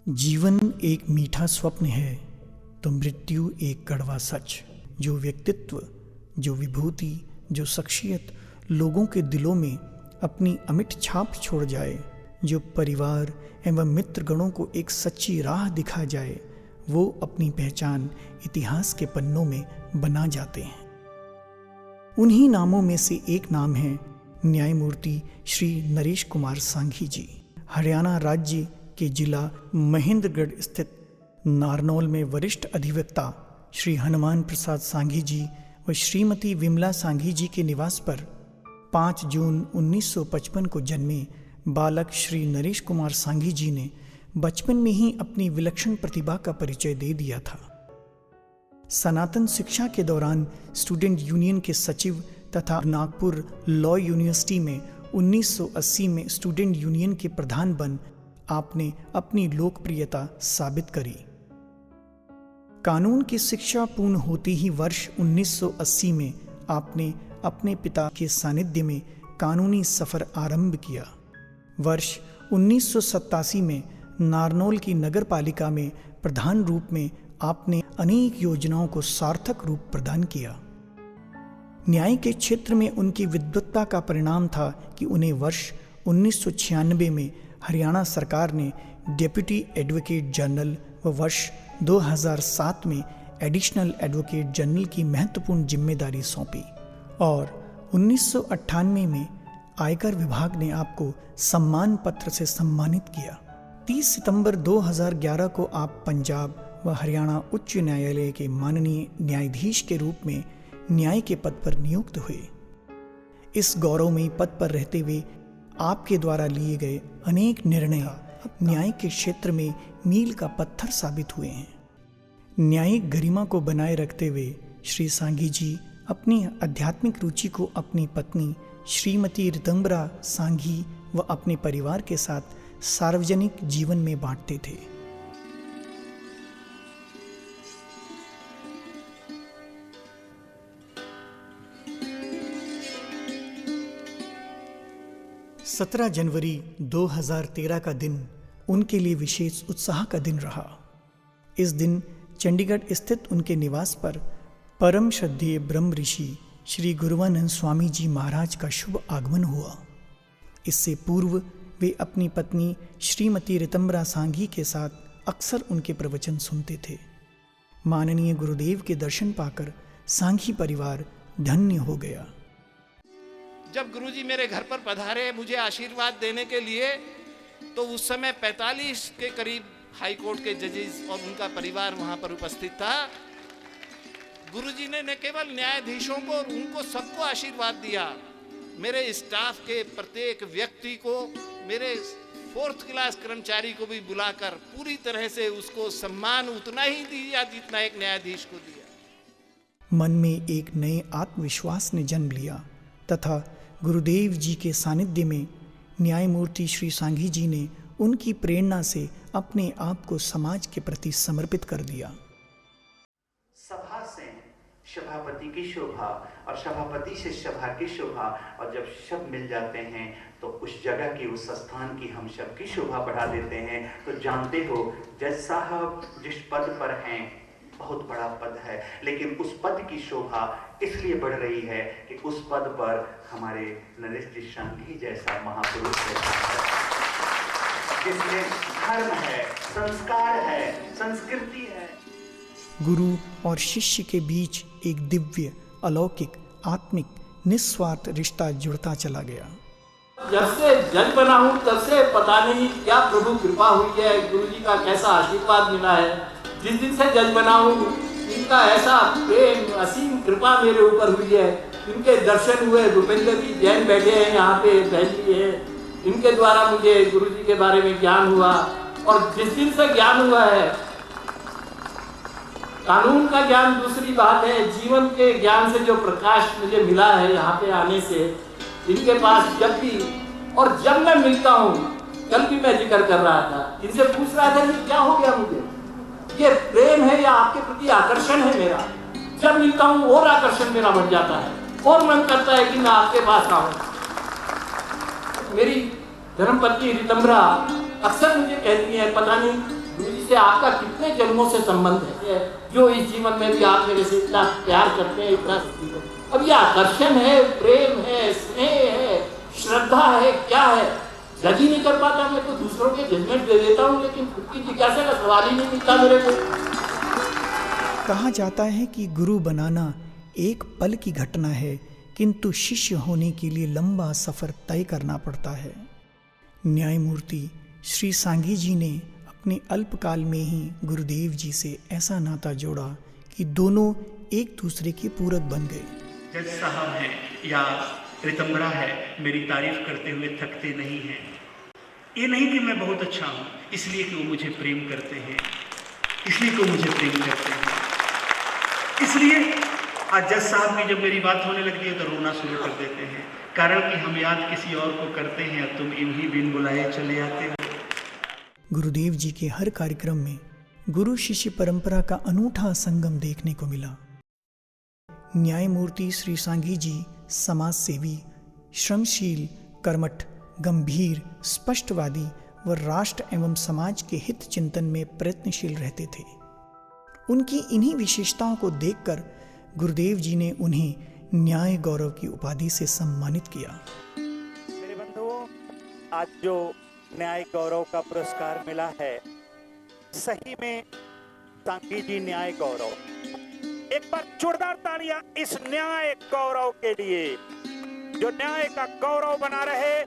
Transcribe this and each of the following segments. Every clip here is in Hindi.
जीवन एक मीठा स्वप्न है तो मृत्यु एक कड़वा सच। जो व्यक्तित्व, जो विभूति, जो शख्सियत लोगों के दिलों में अपनी अमिट छाप छोड़ जाए, जो परिवार एवं मित्रगणों को एक सच्ची राह दिखा जाए, वो अपनी पहचान इतिहास के पन्नों में बना जाते हैं। उन्हीं नामों में से एक नाम है न्यायमूर्ति श्री नरेश कुमार सांघी जी। हरियाणा राज्य के जिला महेंद्रगढ़ स्थित नारनौल में वरिष्ठ अधिवक्ता श्री हनुमान प्रसाद सांघी जी व श्रीमती विमला सांघी जी के निवास पर 5 जून 1955 को जन्मे बालक श्री नरेश कुमार सांघी जी ने बचपन में ही अपनी विलक्षण प्रतिभा का परिचय दे दिया था। सनातन शिक्षा के दौरान स्टूडेंट यूनियन के सचिव तथा नागपुर लॉ यूनिवर्सिटी में 1980 में स्टूडेंट यूनियन के प्रधान बन आपने अपनी लोकप्रियता साबित करी। कानून की शिक्षा पूर्ण होते ही वर्ष 1980 में आपने अपने पिता के सानिध्य में कानूनी सफर आरंभ किया। वर्ष 1987 में नारनौल की नगर पालिका में प्रधान रूप में आपने अनेक योजनाओं को सार्थक रूप प्रदान किया। न्याय के क्षेत्र में उनकी विद्वत्ता का परिणाम था कि उन्हें वर्ष 1996 में हरियाणा सरकार ने डेप्यूटी एडवोकेट जनरल व वर्ष 2007 में एडिशनल एडवोकेट जनरल की महत्वपूर्ण जिम्मेदारी सौंपी और 1998 में आयकर विभाग ने आपको सम्मान पत्र से सम्मानित किया। 30 सितंबर 2011 को आप पंजाब व हरियाणा उच्च न्यायालय के माननीय न्यायाधीश के रूप में न्याय के पद पर नियुक्त हुए। इस गौरवमयी पद पर रहते हुए आपके द्वारा लिए गए अनेक निर्णय न्याय के क्षेत्र में मील का पत्थर साबित हुए हैं। न्यायिक गरिमा को बनाए रखते हुए श्री सांघी जी अपनी आध्यात्मिक रुचि को अपनी पत्नी श्रीमती रितंबरा सांघी व अपने परिवार के साथ सार्वजनिक जीवन में बांटते थे। सत्रह जनवरी 2013 का दिन उनके लिए विशेष उत्साह का दिन रहा। इस दिन चंडीगढ़ स्थित उनके निवास पर परम श्रद्धेय ब्रह्म ऋषि श्री गुरुवानंद स्वामी जी महाराज का शुभ आगमन हुआ। इससे पूर्व वे अपनी पत्नी श्रीमती रितंबरा सांघी के साथ अक्सर उनके प्रवचन सुनते थे। माननीय गुरुदेव के दर्शन पाकर सांघी परिवार धन्य हो गया। जब गुरुजी मेरे घर पर पधारे मुझे आशीर्वाद देने के लिए, तो उस समय 45 के करीब हाई कोर्ट के जजेस और उनका परिवार वहां पर उपस्थित था। गुरुजी ने न केवल न्यायाधीशों को और उनको सबको आशीर्वाद दिया, मेरे स्टाफ के प्रत्येक व्यक्ति को, मेरे 4th क्लास कर्मचारी को भी बुलाकर पूरी तरह से उसको सम्मान उतना ही दिया जितना एक न्यायाधीश को दिया। मन में एक नए आत्मविश्वास ने जन्म लिया तथा गुरुदेव जी के सानिध्य में न्यायमूर्ति श्री सांघी जी ने उनकी प्रेरणा से अपने आप को समाज के प्रति समर्पित कर दिया। सभा से सभापति की शोभा और सभापति से सभा की शोभा, और जब सब मिल जाते हैं तो उस जगह की, उस स्थान की हम सब की शोभा बढ़ा देते हैं। तो जानते हो जज साहब जिस पद पर हैं बहुत बड़ा पद है, लेकिन उस पद की शोभा इसलिए बढ़ रही है कि उस पद पर हमारे नरेश जी सांघी जैसा महापुरुष है, जिसमें धर्म है, संस्कार है, संस्कृति है। गुरु और शिष्य के बीच एक दिव्य, अलौकिक, आत्मिक, निस्वार्थ रिश्ता जुड़ता चला गया। जब से जज बना हूँ तब से पता नहीं क्या प्रभु कृपा हुई है, गुरु जी का कैसा आशीर्वाद मिला है। जिस दिन से जज बना हूँ इनका ऐसा प्रेम, असीम कृपा मेरे ऊपर हुई है। इनके दर्शन हुए, भूपेंद्र जी जैन बैठे हैं यहाँ पे, पहली है, इनके द्वारा मुझे गुरु जी के बारे में ज्ञान हुआ। और जिस दिन से ज्ञान हुआ है, कानून का ज्ञान दूसरी बात है, जीवन के ज्ञान से जो प्रकाश मुझे मिला है यहाँ पे आने से, इनके पास जब भी और जब मैं मिलता हूँ, कल भी मैं जिक्र कर रहा था, इनसे पूछ रहा था कि क्या हो गया मुझे, ये प्रेम है या आपके प्रति आकर्षण है मेरा। जब मिलता हूँ और आकर्षण मेरा बढ़ जाता है और मन करता है कि मैं आपके पास आऊं। मेरी धर्मपत्नी रितंबरा अक्सर मुझे कहती है, पता नहीं गुरुजी से आपका कितने जन्मों से संबंध है, जो इस जीवन में भी आप मेरे से इतना प्यार करते हैं, इतना अब ये आकर्षण है, प्रेम है, स्नेह है, श्रद्धा है, क्या है, जज ही नहीं कर पाता। मैं तो दूसरों के जजमेंट दे देता हूँ, लेकिन खुद की जिज्ञासा का सवाल ही नहीं मिलता मेरे को। कहा जाता है कि गुरु बनाना एक पल की घटना है, किंतु शिष्य होने के लिए लंबा सफर तय करना पड़ता है। न्यायमूर्ति श्री सांघी जी ने अपने अल्पकाल में ही गुरुदेव जी से ऐसा नाता जोड़ा कि दोनों एक दूसरे के पूरक बन गए। जज साहब हैं या रितंबरा है, मेरी तारीफ करते हुए थकते नहीं हैं। ये नहीं कि मैं बहुत अच्छा हूँ, इसलिए कि वो मुझे प्रेम करते हैं, इसलिए कि वो मुझे प्रेम करते हैं। इसलिए आज जज साहब की जब मेरी बात होने लगती है तो रोना शुरू कर देते हैं, कारण कि हम याद किसी और को करते हैं, तुम इन्हीं बिन बुलाए चले आते हो। गुरुदेव जी के हर कार्यक्रम में गुरु शिष्य परंपरा का अनूठा संगम देखने को मिला। न्यायमूर्ति श्री सांघी जी समाज सेवी, श्रमशील, कर्मठ, गंभीर, स्पष्टवादी व राष्ट्र एवं समाज के हित चिंतन में प्रयत्नशील रहते थे। उनकी इन्हीं विशेषताओं को देखकर गुरुदेव जी ने उन्हें न्याय गौरव की उपाधि से सम्मानित किया। मेरे बंधुओं, आज जो न्याय गौरव का पुरस्कार मिला है, सही में सांघी जी न्याय गौरव। एक बार जोरदार तालियां इस न्याय गौरव के लिए, जो न्याय का गौरव बना रहे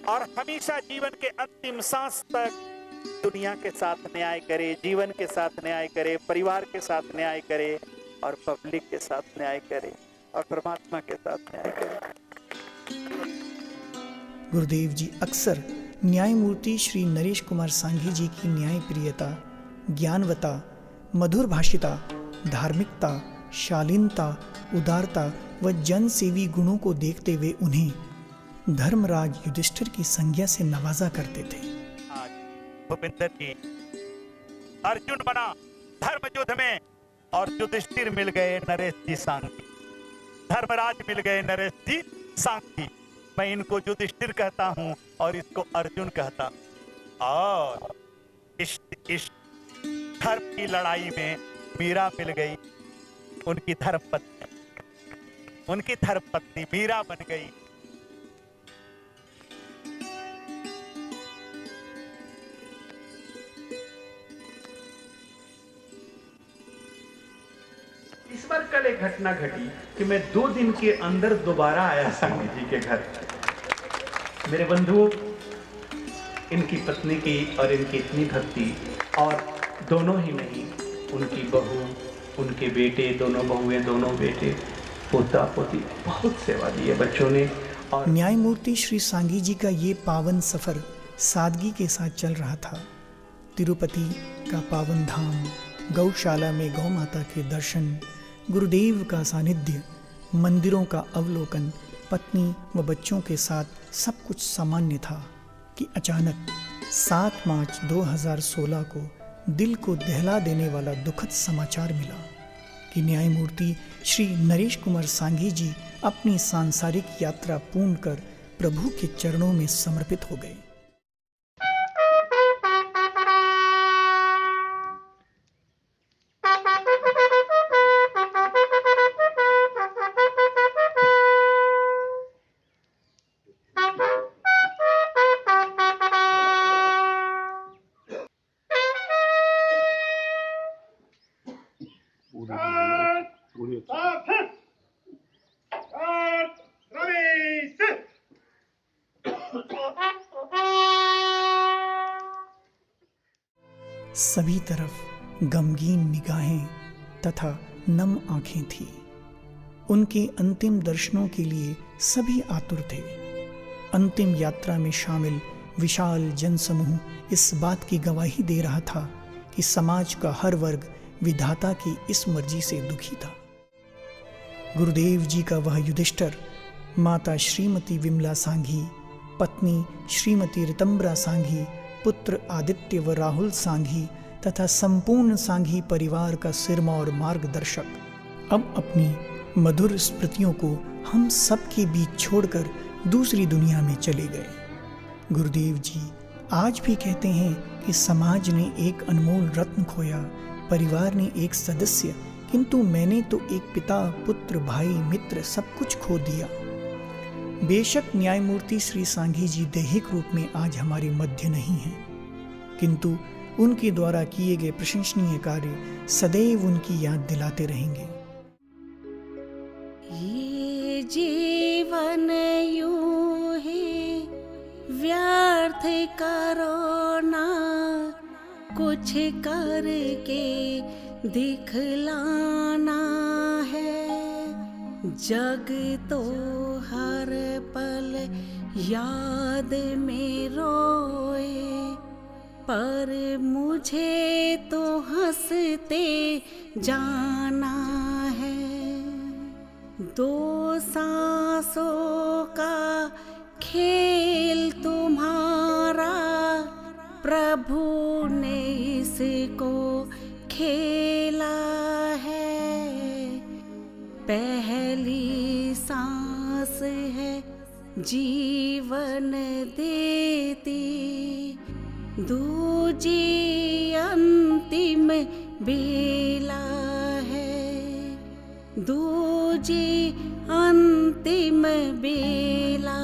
और हमेशा जीवन के अंतिम सांस तक दुनिया के साथ न्याय करे, जीवन के साथ न्याय करे, परिवार के साथ न्याय करे और पब्लिक के साथ न्याय करे और परमात्मा के साथ न्याय करे। गुरुदेव जी अक्सर न्यायमूर्ति श्री नरेश कुमार सांघी जी की न्याय प्रियता, ज्ञानवता, मधुर भाषिता, धार्मिकता, शालीनता, उदारता व जनसेवी गुणों को देखते हुए उन्हें धर्मराज युधिष्ठिर की संज्ञा से नवाजा करते थे। आज भूपेंद्र जी अर्जुन बना धर्म युद्ध में और युधिष्ठिर मिल गए नरेश जी सांघी, धर्मराज मिल गए नरेश जी सांघी। मैं इनको युधिष्ठिर कहता हूं और इसको अर्जुन कहता हूं। और इस धर्म की लड़ाई में मीरा मिल गई, उनकी धर्मपत्नी मीरा बन गई। इस बार कल एक घटना घटी कि मैं 2 दिन के अंदर दोबारा आया सांघी जी के घर। मेरे बंधुओं, इनकी पत्नी की और इनकी इतनी भक्ति, और दोनों ही नहीं, उनकी बहू, उनके बेटे, दोनों बहुएं, दोनों बेटे, पोता पोती, बहुत सेवा दी है बच्चों ने। और न्यायमूर्ति श्री सांघी जी का ये पावन सफर सादगी के साथ चल रहा था। तिरुपति का पावन धाम, गौशाला में गौ माता के दर्शन, गुरुदेव का सानिध्य, मंदिरों का अवलोकन, पत्नी व बच्चों के साथ सब कुछ सामान्य था कि अचानक 7 मार्च 2016 को दिल को दहला देने वाला दुखद समाचार मिला कि न्यायमूर्ति श्री नरेश कुमार सांघी जी अपनी सांसारिक यात्रा पूर्ण कर प्रभु के चरणों में समर्पित हो गए। सभी तरफ गमगीन निगाहें तथा नम आंखें थी। उनके अंतिम दर्शनों के लिए सभी आतुर थे। अंतिम यात्रा में शामिल विशाल जनसमूह इस बात की गवाही दे रहा था कि समाज का हर वर्ग विधाता की इस मर्जी से दुखी था। गुरुदेव जी का वह युधिष्ठिर, माता श्रीमती विमला सांघी, पत्नी श्रीमती रितंबरा सांघी, पुत्र आदित्य व राहुल सांघी तथा संपूर्ण सांघी परिवार का सिरमौर मार्गदर्शक अब अपनी मधुर स्मृतियों को हम सब के बीच छोड़कर दूसरी दुनिया में चले गए। गुरुदेव जी आज भी कहते हैं कि समाज ने एक अनमोल रत्न खोया, परिवार ने एक सदस्य, किंतु मैंने तो एक पिता, पुत्र, भाई, मित्र सब कुछ खो दिया। बेशक न्यायमूर्ति श्री सांघी जी दैहिक रूप में आज हमारे मध्य नहीं हैं, किंतु उनके द्वारा किए गए प्रशंसनीय कार्य सदैव उनकी याद दिलाते रहेंगे। ये जीवन यूं ही व्यर्थ करो ना, कुछ करके दिखलाना है। जग तो हर पल याद में रोए, पर मुझे तो हंसते जाना है। दो सांसों का खेल तुम्हारा, प्रभु ने इसको खेला है। पहली सांस है जीवन देती, दूजी अंतिम बेला है। दूजी अंतिम बेला